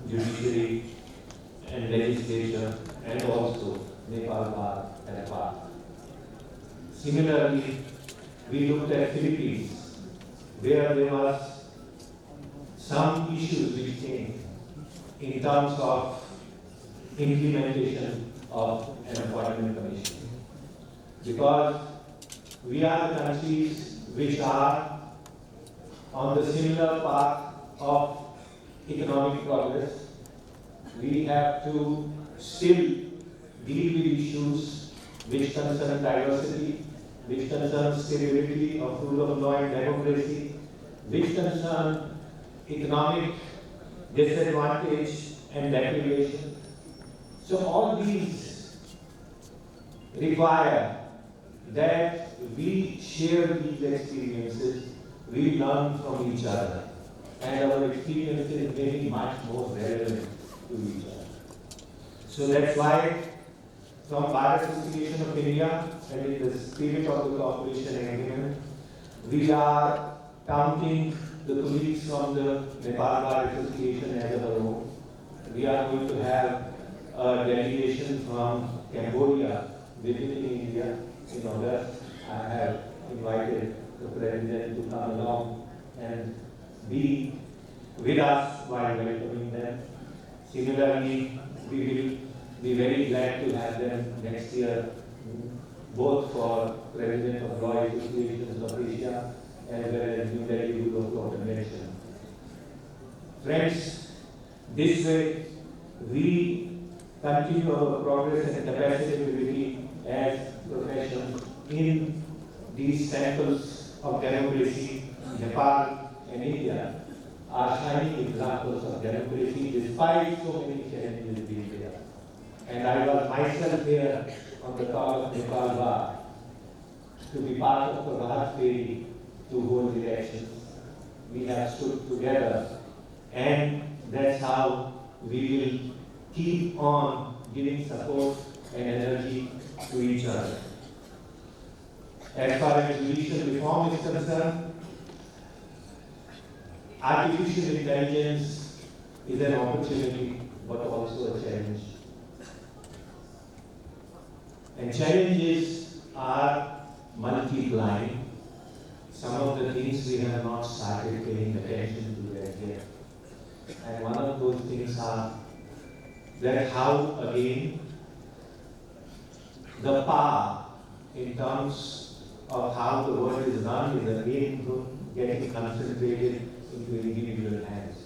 judiciary and legislature, and also Nepal Bar as part. Similarly, we looked at Philippines, where there was some issues which came in terms of implementation of an appointment commission. Because we are the countries which are on the similar path of economic progress, we have to still deal with issues which concern diversity, which concern stability of rule of law and democracy, which concern economic disadvantage and deprivation. So all these require that we share these experiences, we learn from each other, and our experiences may be much more relevant to each other. So that's why from Bar Association of India and in the spirit of the cooperation agreement, we are counting the colleagues from the Nepal Bar Association as our own. We are going to have a delegation from Cambodia visiting India in August. I have invited the President to come along and be with us while welcoming them. Similarly, we will be very glad to have them next year, both for President of Law Associations of Asia as well as New Delhi Rule of Law Convention. Friends, this way we continue our progress and capacity building as professions in these temples of democracy, Nepal and India are shining examples of democracy despite so many challenges being there. And I was myself there on the call of Nepal Bar to be part of the Rahat Fairy to hold elections. We have stood together, and that's how we will keep on giving support and energy to each other. As far as judicial reform is concerned, artificial intelligence is an opportunity but also a challenge. And challenges are multiplying. Some of the things we have not started paying attention to that yet. And one of those things are that how again the power in terms of how the world is run is again getting concentrated into individual hands.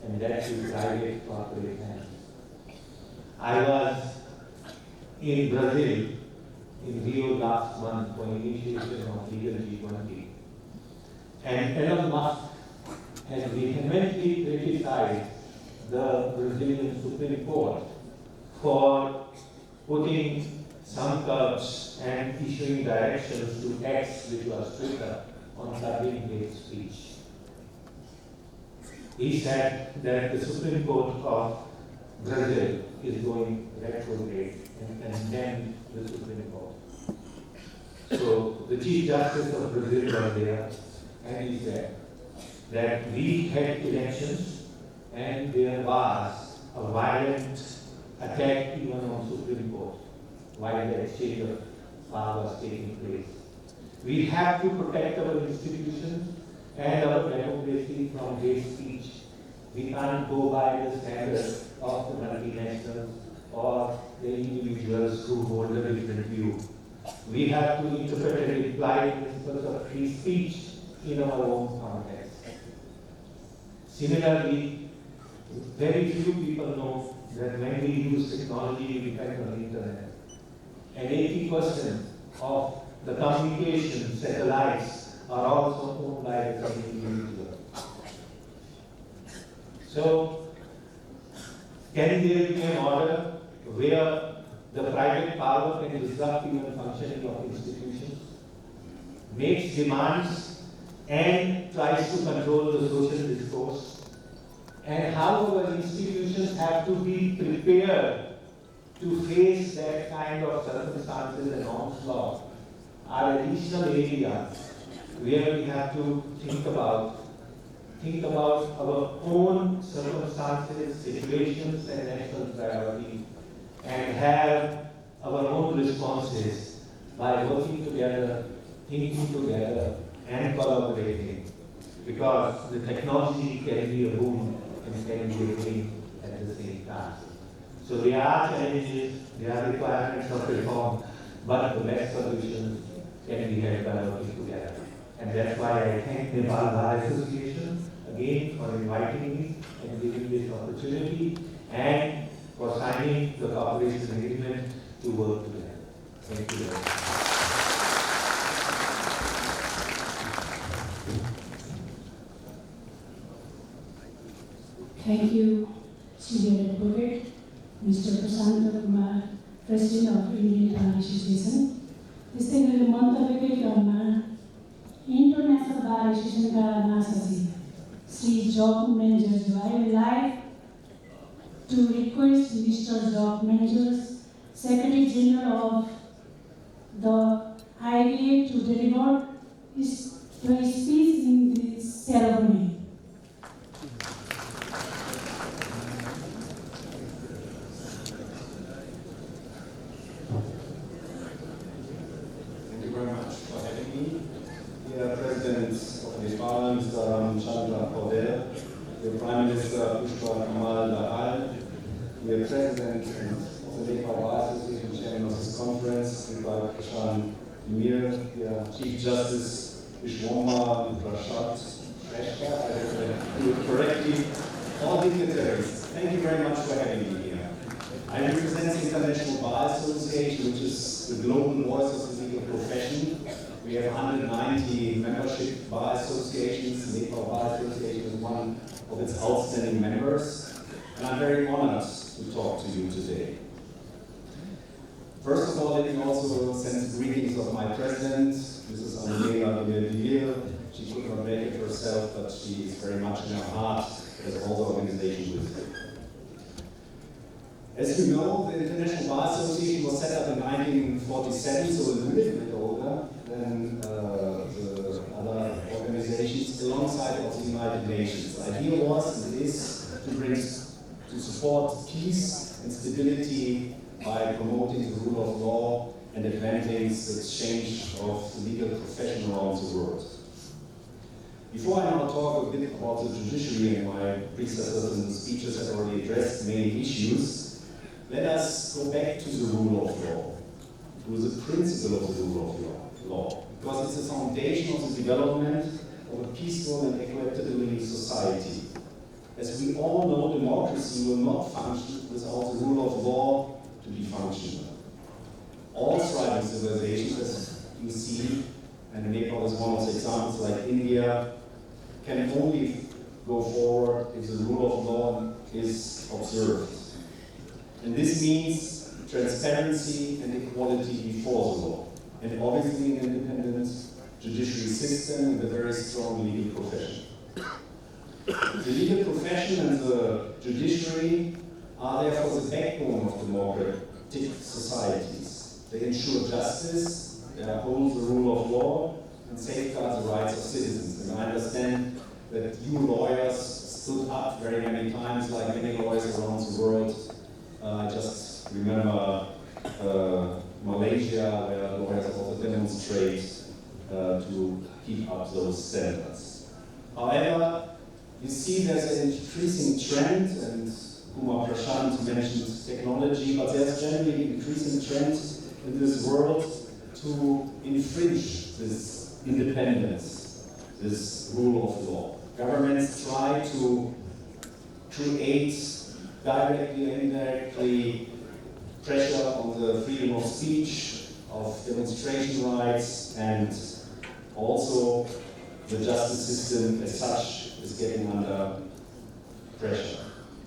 And that's in private corporate hands. I was in Brazil in Rio last month for initiation of Legal G20. And Elon Musk has vehemently criticized the Brazilian Supreme Court for putting some curbs and issuing directions to X, which was Twitter, on curbing hate speech. He said that the Supreme Court of Brazil is going retrograde and condemned the Supreme Court. So the Chief Justice of Brazil was there, and he said that we had elections and there was a violent attack even on Supreme Court while the exchange of power was taking place. We have to protect our institutions and our democracy from hate speech. We can't go by the standards of the multinationals or the individuals who hold a different view. We have to interpret and apply principles of free speech in our own context. Similarly, very few people know that when we use technology, we depend on the internet. And 80% of the communication satellites are also owned by the same individual. So, can there be an order where the private power can disrupt even functioning of institutions, makes demands and tries to control the social discourse? And how our institutions have to be prepared to face that kind of circumstances and onslaught are additional areas where we have to think about think about our own circumstances, situations, and national priorities, and have our own responses by working together, thinking together, and collaborating. Because the technology can be a boon and can be a pain at the same time. So there are challenges, there are requirements of reform, but the best solutions can be had by working together. And that's why I thank Nepal Bar Association again for inviting me and giving this opportunity and for signing the cooperation agreement to work together. Thank you very much. Thank you, Senior Advocate, Mr. Prasanta Kumar, President of Indian Bar Association. त्यस्तै गरी मन्तव्यकै क्रममा international बार एसोसिएसनका महासचिव श्री जब मेन्जर, I would like to request Mr. Job Menjers, Secretary General of the IBA, to deliver the speech in this ceremony. Thank you very much for having me. Dear President of Nepal, Mr. Ramchandra Paudel, dear Prime Minister Pushpa Kamal Dahal, dear President of the Nepal Bar Association, Chairman of this conference, Nepal Prashant Mir, dear Chief Justice Vishwamba Prashant Reshka, I hope I do it correctly, all dignitaries, thank you very much for having me here. I represent the International Bar Association, which is the global voice of the legal profession. We have 190 membership bar associations. The Nepal Bar Association is one of its outstanding members. And I'm very honored to talk to you today. First of all, let me also send greetings of my president, Mrs. Anuela Divil. She could not make it herself, but she is very much in her heart as all the organization with her. As you know, the International Bar Association was set up in 1947, so a little bit older than the other organizations, alongside of the United Nations. The idea was and is to support peace and stability by promoting the rule of law and advancing the exchange of the legal profession around the world. Before I now talk a bit about the judiciary, and my predecessors in the speeches have already addressed many issues, let us go back to the rule of law, to the principle of the rule of law, because it's the foundation of the development of a peaceful and equitable society. As we all know, democracy will not function without the rule of law to be functional. All thriving civilizations, as you see, and Nepal is one of the examples, like India, can only go forward if the rule of law is observed. And this means transparency and equality before the law, and obviously an independent judiciary system and a very strong legal profession. The legal profession and the judiciary are therefore the backbone of democratic societies. They ensure justice, they uphold the rule of law, and safeguard the rights of citizens. And I understand that you lawyers stood up very many times, like many lawyers around the world. I just remember Malaysia, where lawyers also demonstrate to keep up those standards. However, you see there's an increasing trend, and Kumar Prashant mentioned technology, but there's generally an increasing trend in this world to infringe this independence, this rule of law. Governments try to create directly and indirectly pressure on the freedom of speech, of demonstration rights, and also the justice system as such is getting under pressure.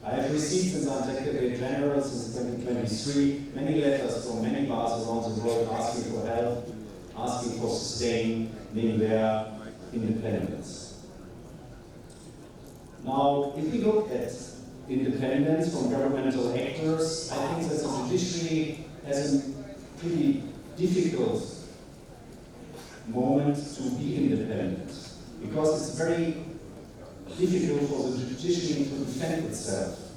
I have received since I'm Secretary General since 2023 many letters from many bars around the world asking for help, asking for sustaining their independence. Now, if we look at independence from governmental actors, I think that the judiciary has a pretty difficult moment to be independent, because it's very difficult for the judiciary to defend itself.